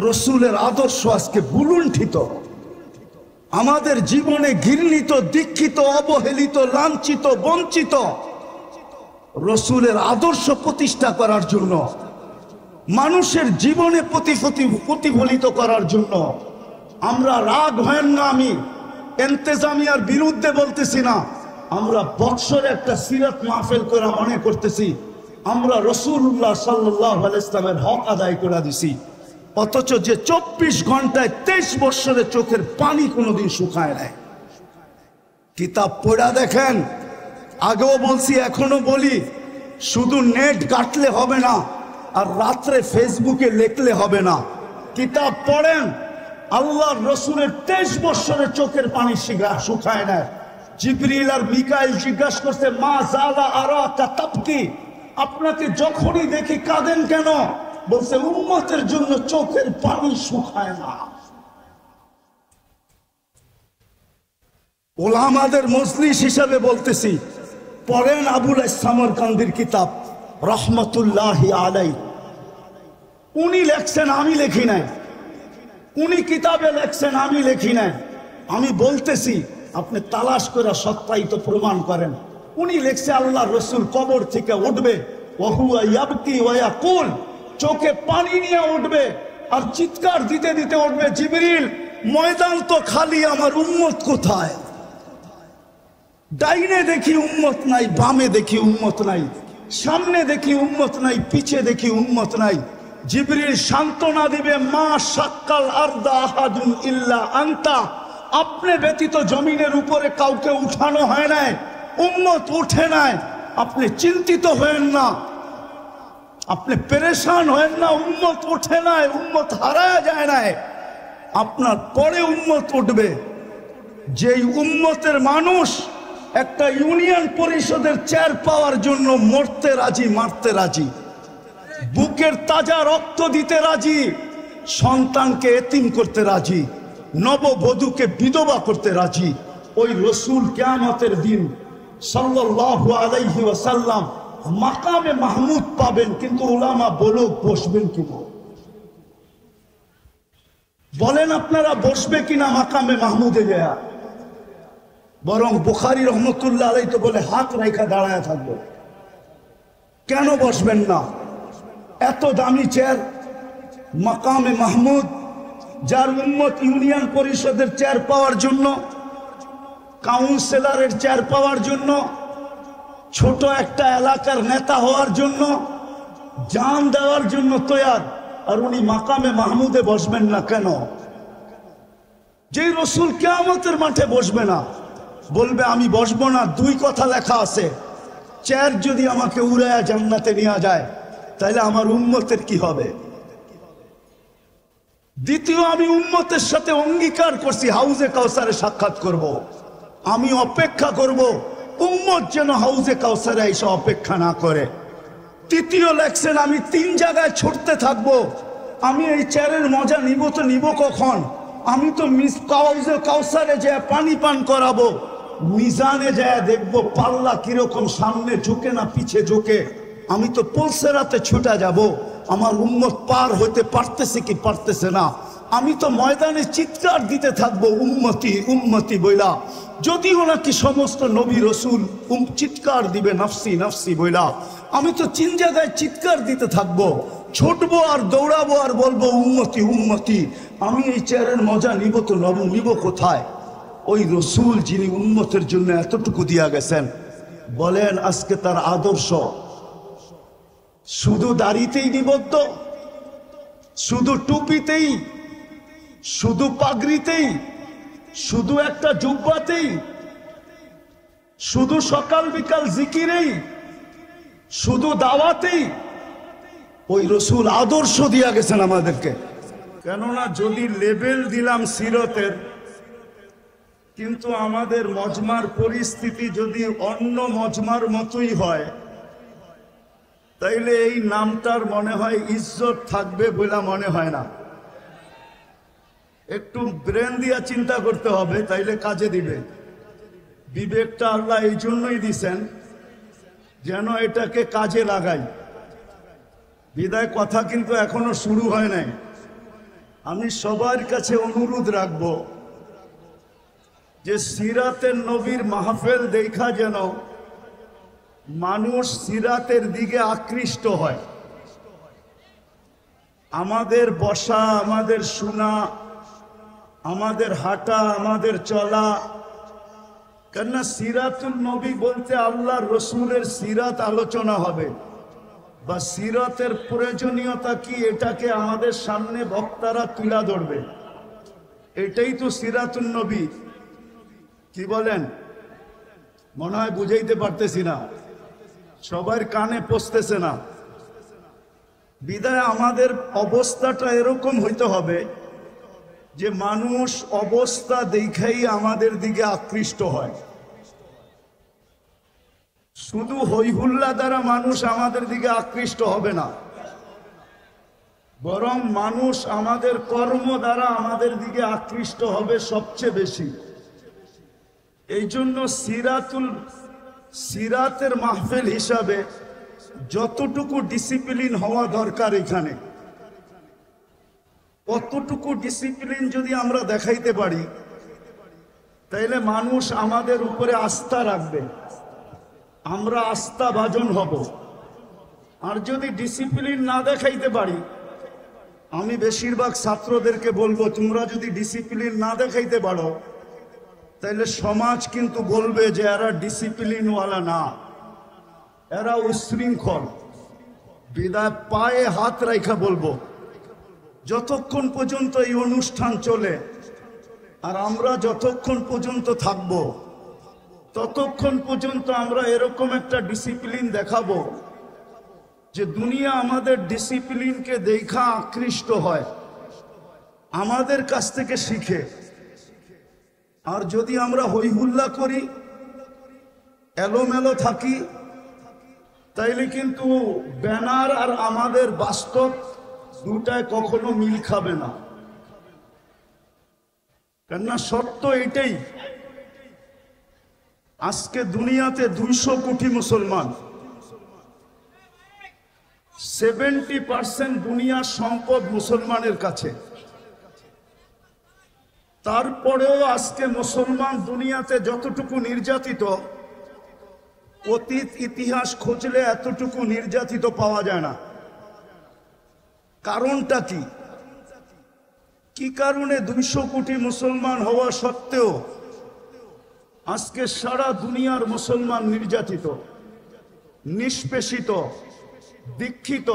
রসুলের আদর্শ আজকে বুলুণ্ঠিত, আমাদের জীবনে ঘৃণিত, দীক্ষিত, অবহেলিত, লাঞ্ছিত, বঞ্চিত। রসুলের আদর্শ প্রতিষ্ঠা করার জন্য, মানুষের জীবনে প্রতিফলিত করার জন্য আমরা রাগ হয় না, আমি এন্তেজামিয়ার বিরুদ্ধে বলতেছি না, আমরা বৎসরে একটা সিরাত মাহফিল করে মনে করতেছি আমরা রাসূলুল্লাহ সাল্লাল্লাহু আলাইহি ওয়াসাল্লামের হক আদায় করে দিছি। অথচ যে 24 ঘন্টায় 23 বছরে চোখের পানি কোনোদিন শুকায় নাই। কিতাব পড়া দেখেন, আগেও বলছি এখনো বলি, শুধু নেট ঘাটলে হবে না আর রাত্রে ফেসবুকে লিখলে হবে না। কিতাব পড়েন। আল্লাহর রসুলের 23 বছরে চোখের পানি শুকায় না। জিবরিল আর মিকাইল জিজ্ঞাসা করছে, মা জালা আরাকা তাবকি, আপনাকে যখনই দেখি কাঁদেন কেন? বলছে, উম্মতের জন্য চোখের পানি শুকায় না। ওলামাদের মজলিস হিসাবে বলতেছি, পড়েন আবুল সামরকান্দির কিতাব রহমতুল্লাহি আলাইহি। উনি লেখছেন, আমি লিখি নাই। উনি কিতাবে লেখছেন, আমি লিখি নাই। আমি বলতেছি, আপনি তালাশ করে সত্যায়িত প্রমাণ করেন। উনি লেখছে আল্লাহ রসুল কবর থেকে উঠবে, ওহুয়া ইয়াবকি ওয়া ইয়াকুল, চোখে পানি নিয়ে উঠবে আর চিৎকার দিতে দিতে উঠবে, জিবরিল ময়দান তো খালি, আমার উম্মত কোথায়? ডাইনে দেখি উম্মত নাই, বামে দেখি উম্মত নাই, সামনে দেখি উম্মত নাই, পিছে দেখি উম্মত নাই। জিবরিল সান্ত্বনা দিবে, মা শাক্কাল আরদা আহাদুন ইল্লা আনতা, আপনি ব্যতীত জমিনের উপরে কাউকে উঠানো হয় নাই, উম্মত উঠে নাই। আপনি চিন্তিত হয়েন না, আপনি পেরেশান হয়েন না, উম্মত উঠে নাই, উম্মত হারায় যায় নাই, আপনার পরে উম্মত উঠবে। যেই উম্মতের মানুষ একটা ইউনিয়ন পরিষদের চেয়ার পাওয়ার জন্য মরতে রাজি, মারতে রাজি, বুকের তাজা রক্ত দিতে রাজি, সন্তানকে এতিম করতে রাজি, নববধূকে বিধবা করতে রাজি, ওই রসুল কিয়ামতের দিন সাল্লাল্লাহু আলাইহি ওয়াসাল্লাম মাকামে মাহমুদ পাবেন। কিন্তু উলামা বলুক, বসবেন কিনা? বলেন আপনারা বসবে কিনা মাকামে মাহমুদে যায়? বরং বুখারী রহমতুল্লাহ আলাইহি তো বলে হাত রেখা দাঁড়ায় থাকবে। কেন বসবেন না? এত দামি চেয়ার, মাকামে মাহমুদ, যার উম্মত ইউনিয়ন পরিষদের চেয়ার পাওয়ার জন্য, কাউন্সিলরের চেয়ার পাওয়ার জন্য, ছোট একটা এলাকার নেতা হওয়ার জন্য জান দেওয়ার জন্য তৈয়ার, আর উনি মাকামে মাহমুদে বসবেন না কেন? যে রসুল কিয়ামতের মাঠে বসবে না, বলবে আমি বসবো না, দুই কথা লেখা আছে, চেয়ার যদি আমাকে উড়ায়া জান্নাতে নিয়ে যায় তাহলে আমার উম্মতের কি হবে? দ্বিতীয়, আমি উম্মতের সাথে অঙ্গীকার করছি হাউজে কাউসারে সাক্ষাৎ করব। আমি অপেক্ষা করব উম্মত যেন হাউজে কাউসারে এসে অপেক্ষা না করে। তৃতীয় লেখছেন, আমি 3 জায়গায় ছুটতে থাকবো। আমি এই চেয়ারের মজা নিব তো নিব কখন? আমি তো হাউজে কাউসারে যায় পানি পান করাবো, মিজানে যায় দেখবো পাল্লা কিরকম, সামনে ঝুঁকে না পিছে ঝুঁকে। আমি তো পলসেরাতে ছুটা যাব, আমার উম্মত পার হইতে পারতেছে কি পারতেছে না। আমি তো ময়দানে চিৎকার দিতে থাকবো উম্মতি উম্মতি বইলা, যদিও নাকি সমস্ত নবী রসুল চিৎকার দিবে নাফসি নাফসি বইলা। আমি তো 3 জায়গায় চিৎকার দিতে থাকবো, ছুটবো আর দৌড়াবো আর বলবো উম্মতি উম্মতি। আমি এই চেয়ারের মজা নিব তো নিব কোথায়? ওই রসুল যিনি উম্মতের জন্য এতটুকু দিয়া গেছেন, বলেন আজকে তার আদর্শ শুধু দাড়িতেই নিবদ্ধ, শুধু টুপিতেই, শুধু পাগড়িতেই, শুধু একটা জুব্বাতেই, শুধু সকাল বিকাল জিকিরেই, শুধু দাওয়াতেই? ওই রসুল আদর্শ দিয়া গেছেন আমাদেরকে। কেননা যদি লেবেল দিলাম সিরতের, কিন্তু আমাদের মজমার পরিস্থিতি যদি অন্য মজমার মতোই হয়, তাইলে এই নামটার মনে হয় ইজ্জত থাকবে বলে মনে হয় না। একটু ব্রেন দিয়া চিন্তা করতে হবে, তাইলে কাজে দিবে। বিবেকটা আল্লাহ এই জন্যই দিছেন যেন এটাকে কাজে লাগাই। বিদায় কথা কিন্তু এখনো শুরু হয় নাই। আমি সবার কাছে অনুরোধ রাখব যে সিরাতের নবীর মাহফিল দেখা যেন মানুষ সিরাতের দিকে আকৃষ্ট হয়। আমাদের বসা, আমাদের শোনা, আমাদের হাঁটা, আমাদের চলা, কেননা সিরাতুল নবী বলতে আল্লাহর রসুলের সিরাত আলোচনা হবে বা সিরাতের প্রয়োজনীয়তা কি এটাকে আমাদের সামনে বক্তারা তুলে ধরবে। এটাই তো সিরাতুল নবী। কি বলেন? মনে হয় বুঝাইতে পারতেছি না, সবার কানে পৌঁছতেছে না। বিদায় আমাদের অবস্থাটা এরকম হইতে হবে যে মানুষ অবস্থা দেখাই আমাদের দিকে আকৃষ্ট হয়। শুধু হইহুল্লা দ্বারা মানুষ আমাদের দিকে আকৃষ্ট হবে না, বরং মানুষ আমাদের কর্ম দ্বারা আমাদের দিকে আকৃষ্ট হবে সবচেয়ে বেশি। এই জন্য সিরাতের মাহফিল হিসাবে যতটুকু ডিসিপ্লিন হওয়া দরকার এখানে, কতটুকু ডিসিপ্লিন যদি আমরা দেখাইতে পারি তাইলে মানুষ আমাদের উপরে আস্থা রাখবে, আমরা আস্থাভাজন হব। আর যদি ডিসিপ্লিন না দেখাইতে পারি, আমি বেশিরভাগ ছাত্রদেরকে বলবো, তোমরা যদি ডিসিপ্লিন না দেখাইতে পারো তাইলে সমাজ কিন্তু বলবে যে এরা ডিসিপ্লিনওয়ালা না, এরা উশৃঙ্খল। বিদায় পায়ে হাত রাখা বলবো, যতক্ষণ পর্যন্ত এই অনুষ্ঠান চলে আর আমরা যতক্ষণ পর্যন্ত থাকব, ততক্ষণ পর্যন্ত আমরা এরকম একটা ডিসিপ্লিন দেখাবো যে দুনিয়া আমাদের ডিসিপ্লিনকে দেখা আকৃষ্ট হয়, আমাদের কাছ থেকে শিখে। আর যদি আমরা হইহুল্লা করি, এলোমেলো থাকি, তাইলে কিন্তু ব্যানার আর আমাদের বাস্তব দুটায় কখনো মিল খাবে না। কেননা সত্য এটাই, আজকে দুনিয়াতে 200 কোটি মুসলমান, 70% দুনিয়ার সম্পদ মুসলমানের কাছে। তারপরেও আজকে মুসলমান দুনিয়াতে যতটুকু নির্যাতিত, অতীত ইতিহাস খুঁজলে এতটুকু নির্যাতিত পাওয়া যায় না। কারণটা কি? কি কারণে 200 কোটি মুসলমান হওয়া সত্ত্বেও আজকে সারা দুনিয়ার মুসলমান নির্যাতিত, নিষ্পেষিত, দীক্ষিত,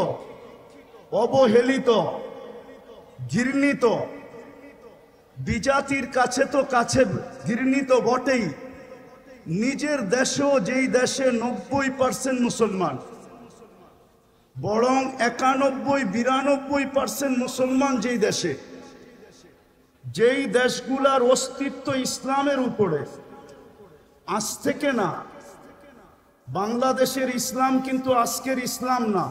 অবহেলিত, ঘৃণিত? বিজাতির কাছে তো কাছে ঘৃণিত বটেই, নিজের দেশেও, যেই দেশে 90% মুসলমান, বরং 91-92% মুসলমান যেই দেশে, যেই দেশগুলার অস্তিত্ব ইসলামের উপরে, আজ থেকে না। বাংলাদেশের ইসলাম কিন্তু আজকের ইসলাম না।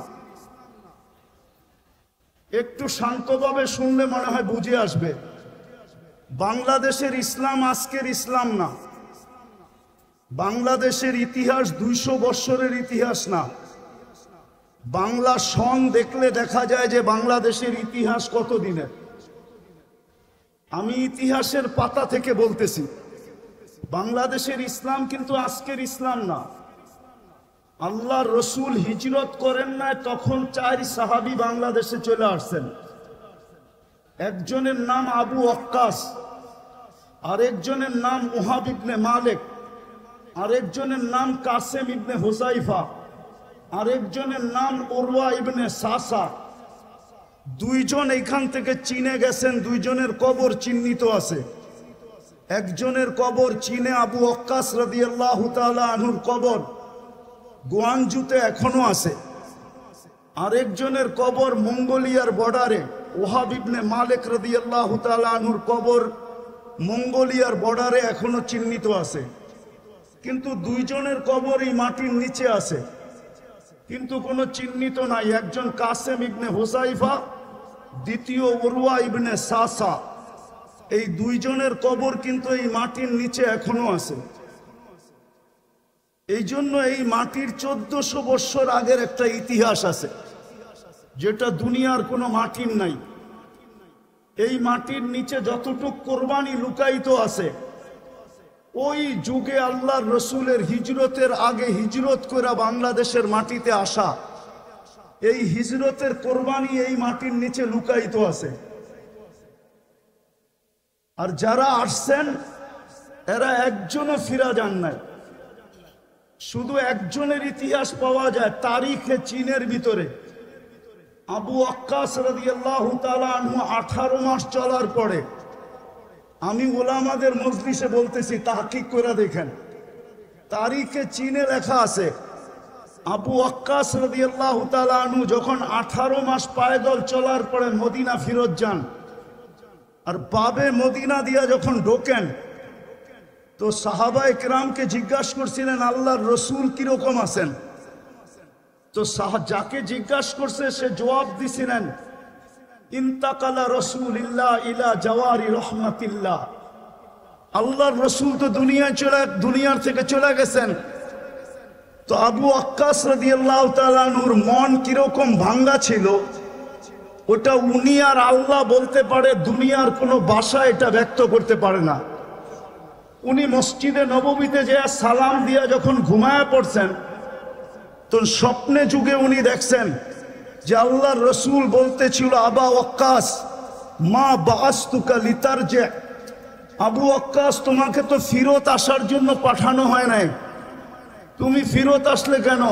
একটু শান্তভাবে শুনলে মনে হয় বুঝে আসবে। বাংলাদেশের ইসলাম আজকের ইসলাম না। বাংলাদেশের ইতিহাস 200 বৎসরের ইতিহাস না। বাংলা সন দেখলে দেখা যায় যে বাংলাদেশের ইতিহাস কত দিনের। আমি ইতিহাসের পাতা থেকে বলতেছি, বাংলাদেশের ইসলাম কিন্তু আজকের ইসলাম না। আল্লাহর রসুল হিজরত করেন না, তখন 4 সাহাবী বাংলাদেশে চলে আসছেন। একজনের নাম আবু ওয়াক্কাস, আরেকজনের নাম মুহাব ইবনে মালিক, আরেকজনের নাম কাসেম ইবনে হুযাইফা, আরেকজনের নাম উরওয়া ইবনে সাসা। 2 জন এখান থেকে চীনে গেছেন, 2 জনের কবর চিহ্নিত আছে। একজনের কবর চীনে, আবু ওয়াক্কাস রাদিয়াল্লাহু তাআলা আনহুর কবর গোয়ানজুতে এখনো আছে। আরেকজনের কবর মঙ্গোলিয়ার বর্ডারে, ওহাব ইবনে মালিক রাদিয়াল্লাহু তাআলা আনহুর কবর মঙ্গোলিয়ার বর্ডারে এখনো চিহ্নিত আছে। কিন্তু 2 জনের কবর এই মাটির নিচে আছে, কিন্তু কোনো চিহ্নিত নাই। একজন কাসেম ইবনে হুযাইফা, দ্বিতীয় উরওয়া ইবনে সাসা। এই 2 জনের কবর কিন্তু এই মাটির নিচে এখনো আছে। এই জন্য এই মাটির 1400 বৎসর আগের একটা ইতিহাস আছে, যেটা দুনিয়ার কোনো মাটির নাই। এই মাটির নিচে যতটুক কোরবানি লুকায়িত আছে, ওই যুগে আল্লাহর রসুলের হিজরতের আগে হিজরত করে বাংলাদেশের মাটিতে আসা এই হিজরতের কোরবানি এই মাটির নিচে লুকায়িত আছে। আর যারা আসছেন এরা একজনও ফিরা যান নাই। শুধু একজনের ইতিহাস পাওয়া যায় তারিখে চীনের ভিতরে। আবু ওয়াক্কাস রাদিয়াল্লাহু তাআলা আনহু 18 মাস চলার পরে, আমি ওলামাদের মজলিসে বলতেছি তাহকিক করে দেখেন, তারিখে চীনে লেখা আছে আবু ওয়াক্কাস রাদিয়াল্লাহু তাআলা আনহু যখন 18 মাস পায়দল চলার পরে মদিনা ফিরত যান, আর বাবে মদিনা দিয়া যখন ঢোকেন তো সাহাবায়ে কেরামকে জিজ্ঞাসা করছিলেন আল্লাহর রসুল কিরকম আছেন। তো যাকে জিজ্ঞাসা করছে সে জবাব দিছিলেন ইন্তাকালা রাসূলুল্লাহ ইলা জাওয়ারি রাহমাতিল্লাহ, আল্লাহর রসুল তো দুনিয়ার থেকে চলে গেছেন। তো আবু ওয়াক্কাস রাদিয়াল্লাহু তাআলা আনহুর মন কিরকম ভাঙ্গা ছিল ওটা উনি আর আল্লাহ বলতে পারে, দুনিয়ার কোনো ভাষা এটা ব্যক্ত করতে পারে না। উনি মসজিদে নববীতে যে সালাম দিয়া যখন ঘুমায় পড়ছেন তো স্বপ্নে যুগে উনি দেখছেন যে আল্লাহর রসুল বলতেছিল আবা ওয়াক্কাস মা বাআসতুকা লিতারজি, আবু ওয়াক্কাস তোমাকে তো ফিরত আসার জন্য পাঠানো হয় নাই, তুমি ফিরত আসলে কেন?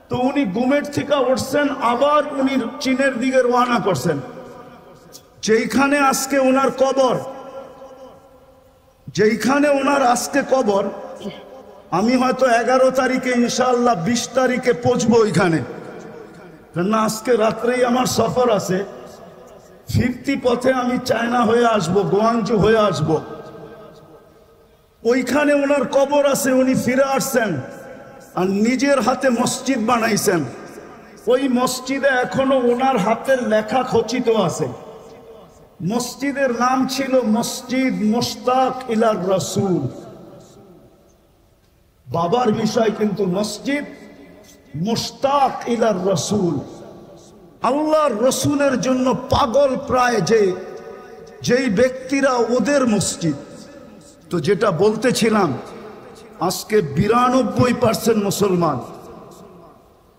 তো উনি ঘুমের থেকে উঠছেন, আবার উনি চীনের দিকে রওনা করছেন, যেইখানে আজকে ওনার কবর, যেইখানে ওনার আজকে কবর। আমি হয়তো 11 তারিখে ইনশাআল্লাহ 20 তারিখে পৌঁছবো ওইখানে, না আজকে রাত্রেই আমার সফর আছে। ফিরতি পথে আমি চায়না হয়ে আসব, গোয়াংজু হয়ে আসব, ওইখানে ওনার কবর আছে। উনি ফিরে আসছেন আর নিজের হাতে মসজিদ বানাইছেন। ওই মসজিদে এখনো ওনার হাতের লেখা খচিত আছে। মসজিদের নাম ছিল মসজিদ মুশতাক ইলার রাসূল। বাবার বিষয় কিন্তু মসজিদ মুশতাক ইলার রাসূল, আল্লাহর রসুলের জন্য পাগল প্রায় যেই ব্যক্তিরা ওদের মসজিদ। তো যেটা বলতেছিলাম আজকে 92% মুসলমান,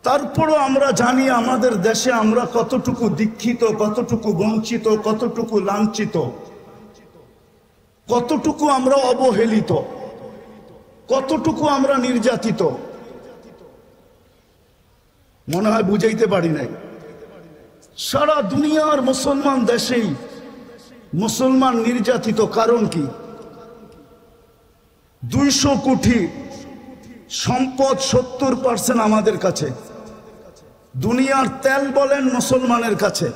তারপরও আমরা জানি আমাদের দেশে আমরা কতটুকু দীক্ষিত, কতটুকু বঞ্চিত, কতটুকু লাঞ্ছিত, কতটুকু আমরা অবহেলিত, কতটুকু আমরা নির্যাতিত। মনে হয় বুঝাইতে পারি নাই। সারা দুনিয়ার মুসলমান দেশেই মুসলমান নির্যাতিত। কারণ কি? 200 কোটি সম্পদ 70% আমাদের কাছে। দুনিয়ার তেল বলেন মুসলমানের কাছে,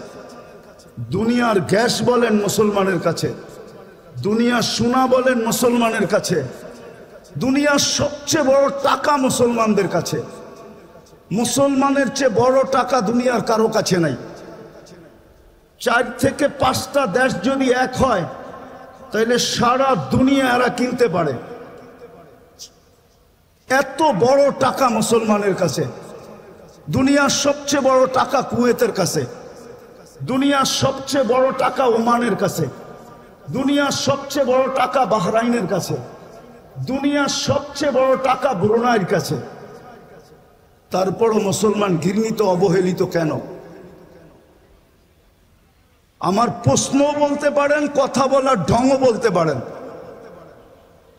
দুনিয়ার গ্যাস বলেন মুসলমানের কাছে, দুনিয়ার সোনা বলেন মুসলমানের কাছে, দুনিয়ার সবচেয়ে বড় টাকা মুসলমানদের কাছে। মুসলমানের চেয়ে বড় টাকা দুনিয়ার কারো কাছে নাই। 4 থেকে 5টা দেশ যদি এক হয় তাহলে সারা দুনিয়া এরা কিনতে পারে। এত বড় টাকা মুসলমানের কাছে। দুনিয়ার সবচেয়ে বড় টাকা কুয়েতের কাছে, দুনিয়ার সবচেয়ে বড় টাকা ওমানের কাছে, দুনিয়ার সবচেয়ে বড় টাকা বাহরাইনের কাছে, দুনিয়ার সবচেয়ে বড় টাকা ব্রুনাইয়ের কাছে। তারপরও মুসলমান ঘৃণিত, অবহেলিত কেন? আমার প্রশ্ন বলতে পারেন, কথা বলার ঢংও বলতে পারেন।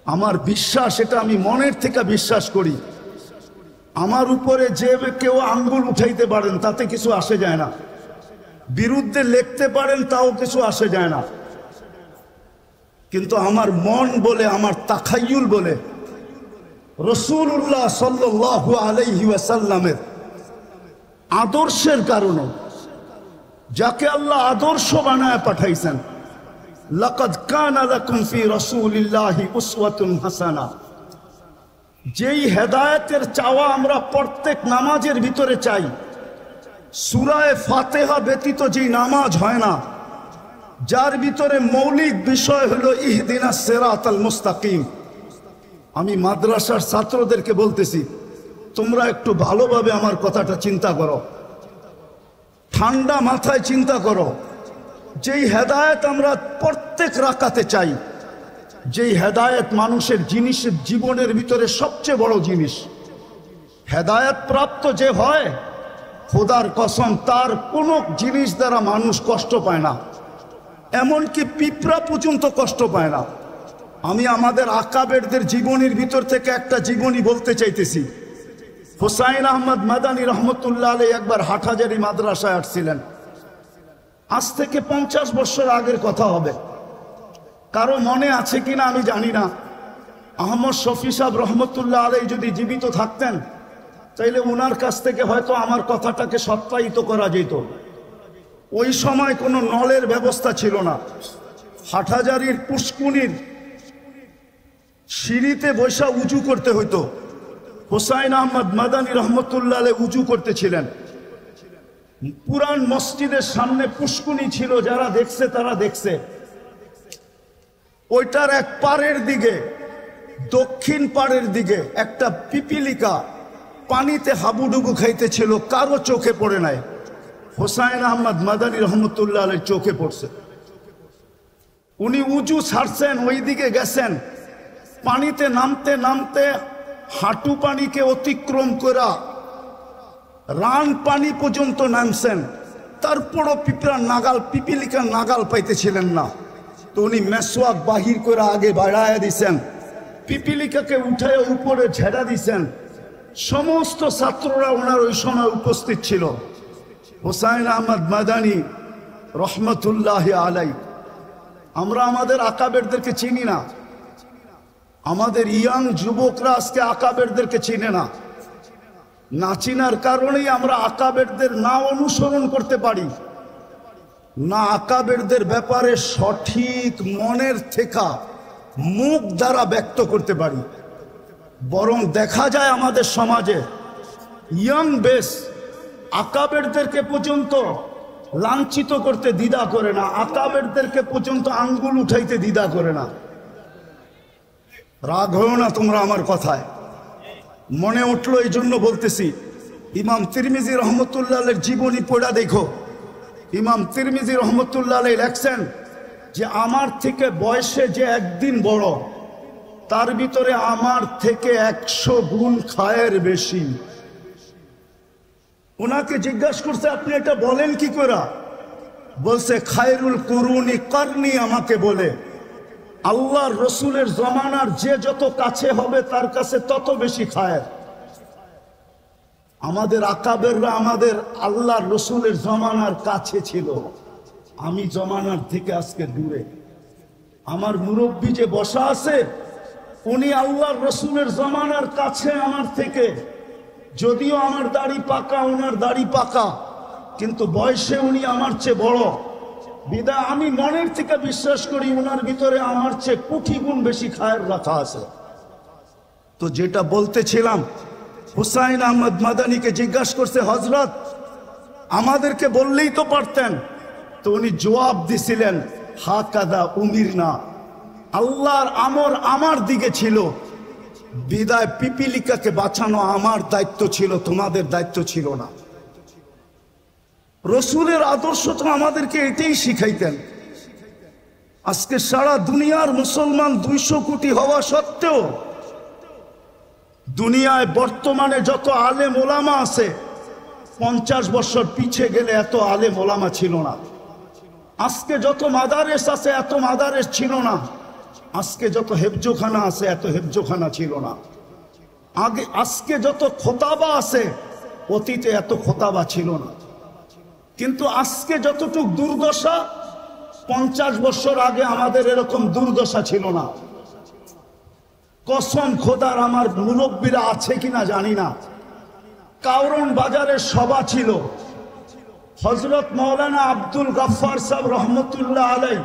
আমার বিশ্বাস, এটা আমি মনের থেকে বিশ্বাস করি, আমার উপরে যে কেউ আঙ্গুল উঠাইতে পারেন তাতে কিছু আসে যায় না, বিরুদ্ধে লিখতে পারেন তাও কিছু আসে যায় না। কিন্তু আমার মন বলে, আমার তাখায়ুল বলে রাসূলুল্লাহ সাল্লাল্লাহু আলাইহি ওয়াসাল্লামের আদর্শের কারণে, যাকে আল্লাহ আদর্শ বানায় পাঠাইছেন, লাকাদ কানা লাকুম ফি রাসূলিল্লাহি উসওয়াতুন হাসানাহ, যেই হেদায়েতের চাওয়া আমরা প্রত্যেক নামাজের ভিতরে চাই, সূরা ফাতিহা ব্যতীত যেই নামাজ হয় না, যার ভিতরে মৌলিক বিষয় হলো ইহদিনাস সিরাতাল মুস্তাকিম। আমি মাদ্রাসার ছাত্রদেরকে বলতেছি, তোমরা একটু ভালোভাবে আমার কথাটা চিন্তা করো, ঠান্ডা মাথায় চিন্তা করো। যেই হেদায়েত আমরা প্রত্যেক রাকাতে চাই, যেই হেদায়েত মানুষের জিনিসের জীবনের ভিতরে সবচেয়ে বড় জিনিস, হেদায়েত প্রাপ্ত যে হয় খোদার কসম তার কোনো জিনিস দ্বারা মানুষ কষ্ট পায় না, এমনকি পিঁপড়া পর্যন্ত কষ্ট পায় না। আমি আমাদের আকাবেরদের জীবনীর ভিতর থেকে একটা জীবনী বলতে চাইতেছি। হুসাইন আহমদ মাদানী রহমতুল্লাহ আলাইহি একবার হাটহাজারী মাদ্রাসায় আসছিলেন। আজ থেকে 50 বছর আগের কথা হবে, কারো মনে আছে কিনা আমি জানি না। আহমদ শফি সাহেব রহমতুল্লাহ আলাইহি যদি জীবিত থাকতেন তাইলে ওনার কাছ থেকে হয়তো আমার কথাটাকে সত্যায়িত করা যেত। ওই সময় কোনো নলের ব্যবস্থা ছিল না। হাটহাজারীর পুষ্কুনির সিঁড়িতে বৈশা উজু করতে হইতো। হুসাইন আহমদ মাদানী রহমতুল্লাহ আলাইহি উজু করতেছিলেন। পুরান মসজিদের সামনে পুষ্কুনি ছিল, যারা দেখছে তারা দেখছে। ওইটার এক পাড়ের দিকে, দক্ষিণ পাড়ের দিকে একটা পিপিলিকা পানিতে হাবুডুবু খাইতেছিল, কারো চোখে পড়ে নাই। হুসাইন আহমদ মাদানী রহমতুল্লাহ আলাইহি চোখে পড়ছে। উনি উজু ছাড়ছেন, ওই দিকে গেছেন, পানিতে নামতে নামতে হাঁটু পানিকে অতিক্রম করা রান পানি পর্যন্ত নামছেন, তারপরও পিপিলিকার নাগাল পাইতেছিলেন না। তো উনি মেসওয়াক বাহির করে আগে বাড়াইয়া দিছেন, পিপিলিকাকে উঠায় উপরে ঝেড়া দিছেন। সমস্ত ছাত্ররা ওনার ওই সময় উপস্থিত ছিল। হুসাইন আহমদ মাদানী রহমতুল্লাহ আলাইহি, আমরা আমাদের আকাবেরদেরকে চিনি না। আমাদের ইয়াং যুবকরা আজকে আকাবেরদেরকে চিনে না। না চিনার কারণেই আমরা আকাবেরদের না অনুসরণ করতে পারি, না আকাবেরদের ব্যাপারে সঠিক মনের থেকে মুখ দ্বারা ব্যক্ত করতে পারি। বরং দেখা যায় আমাদের সমাজে ইয়াং বেস আকাবেরদেরকে পর্যন্ত লাঞ্ছিত করতে দ্বিধা করে না, আকাবেরদেরকে পর্যন্ত আঙ্গুল উঠাইতে দ্বিধা করে না। রাগ হও না তোমরা আমার কথায়, মনে উঠলো এই জন্য বলতেছি। ইমাম তিরমিজি রহমতুল্লাহ আলাইহির জীবনী পড়া দেখো। ইমাম তিরমিজি রহমতুল্লাহ আলাইহি লেখছেন যে আমার থেকে বয়সে যে একদিন বড়, তার ভিতরে আমার থেকে 100 গুণ খায়ের বেশি। ওনাকে জিজ্ঞাসা করছে আপনি এটা বলেন কি করে? বলছে খায়রুল কুরুনি কারনি, আমাকে বলে আল্লাহর রসুলের জমানার যে যত কাছে হবে তার কাছে তত বেশি খায়ের। আমাদের আকাবেররা আমাদের আল্লাহর রসুলের জমানার কাছে ছিল, আমি জমানার থেকে আজকে দূরে। আমার মুরব্বী যে বসা আছে উনি আল্লাহর রসুলের জমানার কাছে আমার থেকে, যদিও আমার দাড়ি পাকা ওনার দাড়ি পাকা, কিন্তু বয়সে উনি আমার চেয়ে বড়। বিদায় আমি মনের থেকে বিশ্বাস করি ওনার ভিতরে আমার চেয়ে কোটি গুণ বেশি খায়ের রাখা আছে। তো যেটা বলতেছিলাম, হুসাইন আহমদ মাদানীকে জিজ্ঞাসা করছে হযরত আমাদেরকে বললেই তো পারতেন। তো উনি জবাব দিছিলেন হাকাদা উমিরনা, আল্লাহর আমর আমার দিকে ছিল, বিদায় পিপিলিকাকে বাঁচানো আমার দায়িত্ব ছিল, তোমাদের দায়িত্ব ছিল না। রসুলের আদর্শ তো আমাদেরকে এটাই শিখাইতেন। আজকে সারা দুনিয়ার মুসলমান 200 কোটি হওয়া সত্ত্বেও দুনিয়ায় বর্তমানে যত আলেম ওলামা আছে 50 বছর পিছিয়ে গেলে এত আলেম ওলামা ছিল না। আজকে যত মাদারেস আছে এত মাদারেস ছিল না। আজকে যত হেফজোখানা আছে এত হেফজোখানা ছিল না। আজকে যত খোতাবা আছে অতীতে এত খোতাবা ছিল না। কিন্তু আজকে যতটুক দুর্দশা 50 বছর আগে আমাদের এরকম দুর্দশা ছিল না। কসম খোদার, আমার মুরব্বীরা আছে কিনা জানি না, কাউরন বাজারের সভা ছিল, হযরত মাওলানা আব্দুল গফফার সাহেব রহমতুল্লাহ আলাইহি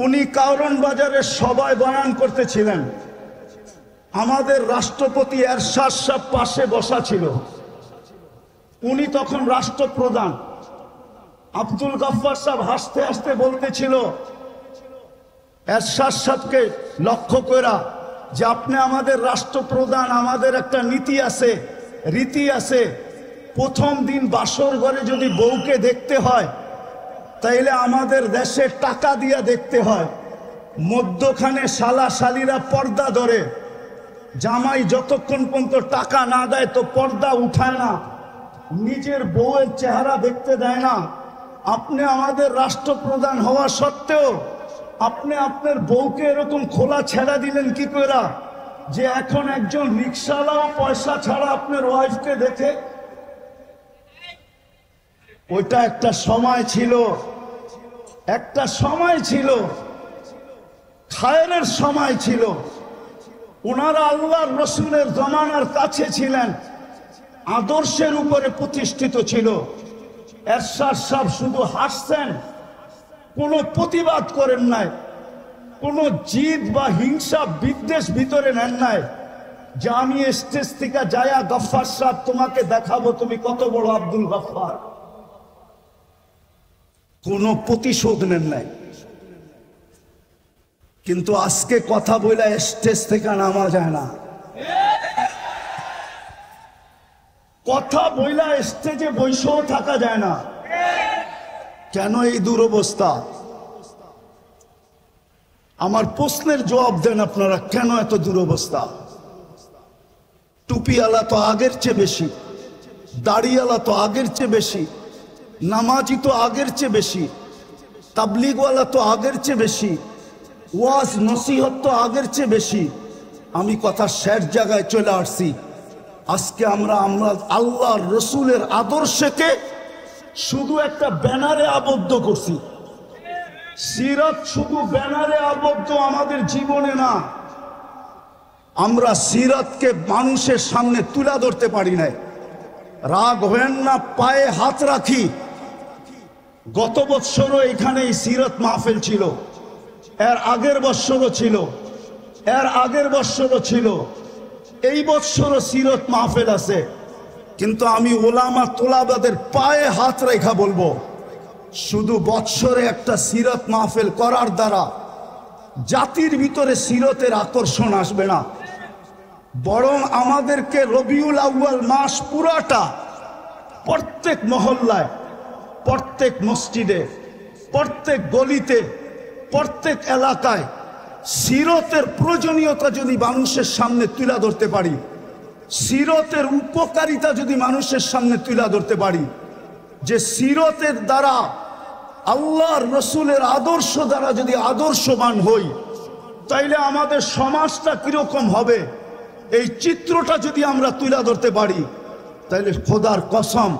উনি কাউরন বাজারের সভায় বয়ান করতেছিলেন। আমাদের রাষ্ট্রপতি এরশাদ সাহেব পাশে বসা ছিল, উনি তখন রাষ্ট্রপ্রধান। আব্দুল গফফার সাহেব হাসতে হাসতে বলতেছিল এরশাদ সাহেবকে লক্ষ্য করা যে আপনি আমাদের রাষ্ট্রপ্রধান, আমাদের একটা নীতি আছে, রীতি আছে, প্রথম দিন বাসর ঘরে যদি বউকে দেখতে হয় তাইলে আমাদের দেশে টাকা দিয়ে দেখতে হয়, মধ্যখানে শালা শালিরা পর্দা ধরে, জামাই যতক্ষণ পর্যন্ত টাকা না দেয় তো পর্দা উঠায় না, নিজের বউয়ের চেহারা দেখতে দেয় না। আপনি আমাদের রাষ্ট্রপ্রধান হওয়া সত্ত্বেও আপনি আপনার বউকে এরকম খোলা ছেড়া দিলেন কি করে যে এখন একজন রিক্সাওয়ালাও পয়সা ছাড়া আপনার ওয়াইফকে দেখে? ওইটা একটা সময় ছিল, একটা সময় ছিল, খায়েরের সময় ছিল। ওনারা আল্লাহর রসুলের জমানার কাছে ছিলেন, আদর্শের উপরে প্রতিষ্ঠিত ছিল। এরশাদ সাহেব শুধু হাসছেন, কোনো প্রতিবাদ করেন নাই, কোনো জিদ বা হিংসা বিদ্বেষ ভিতরে নেন নাই যে আমি স্টেজ থেকে যায়া গফফার সাহেব তোমাকে দেখাবো তুমি কত বড় আব্দুল গফফার। কোনো প্রতিশোধ নেন নাই। কিন্তু আজকে কথা বলে স্টেজ থেকে নামা যায় না, কথা বইলা স্টেজে বসেও থাকা যায় না। কেন এই দুরবস্থা? আমার প্রশ্নের জবাব দেন আপনারা, কেন এত দুরবস্থা? টুপিওয়ালা তো আগের চেয়ে বেশি, দাড়িওয়ালা তো আগের চেয়ে বেশি, নামাজি তো আগের চেয়ে বেশি, তাবলিগওয়ালা তো আগের চেয়ে বেশি, ওয়াজ নসিহত তো আগের চেয়ে বেশি। আমি কথা শেষ জায়গায় চলে আসছি। আজকে আমরা আল্লাহর রসুলের আদর্শকে শুধু একটা ব্যানারে আবদ্ধ করছি। সিরাত শুধু ব্যানারে আবদ্ধ আমাদের জীবনে না। আমরা সিরাতকে মানুষের সামনে তুলে ধরতে পারি নাই। রাগ হবেন না, পায়ে হাত রাখি। গত বৎসরও এখানে এই সিরাত মাহফিল ছিল, এর আগের বৎসরও ছিল, এর আগের বৎসরও ছিল, এই বৎসরও সিরাত মাহফিল আছে। কিন্তু আমি ওলামা তোলাবাদের পায়ে হাত রেখা বলবো, শুধু বৎসরে একটা সিরাত মাহফিল করার দ্বারা জাতির ভিতরে সিরতের আকর্ষণ আসবে না, বরং আমাদেরকে রবিউল আউয়াল মাস পুরাটা প্রত্যেক মহল্লায়, প্রত্যেক মসজিদে, প্রত্যেক গলিতে, প্রত্যেক এলাকায় সিরতের প্রয়োজনীয়তা যদি মানুষের সামনে তুলে ধরতে পারি, সিরতের উপকারিতা যদি মানুষের সামনে তুলে ধরতে পারি, যে সিরতের দ্বারা আল্লাহর রসুলের আদর্শ দ্বারা যদি আদর্শবান হই, তাইলে আমাদের সমাজটা কিরকম হবে এই চিত্রটা যদি আমরা তুলে ধরতে পারি, তাইলে খোদার কসম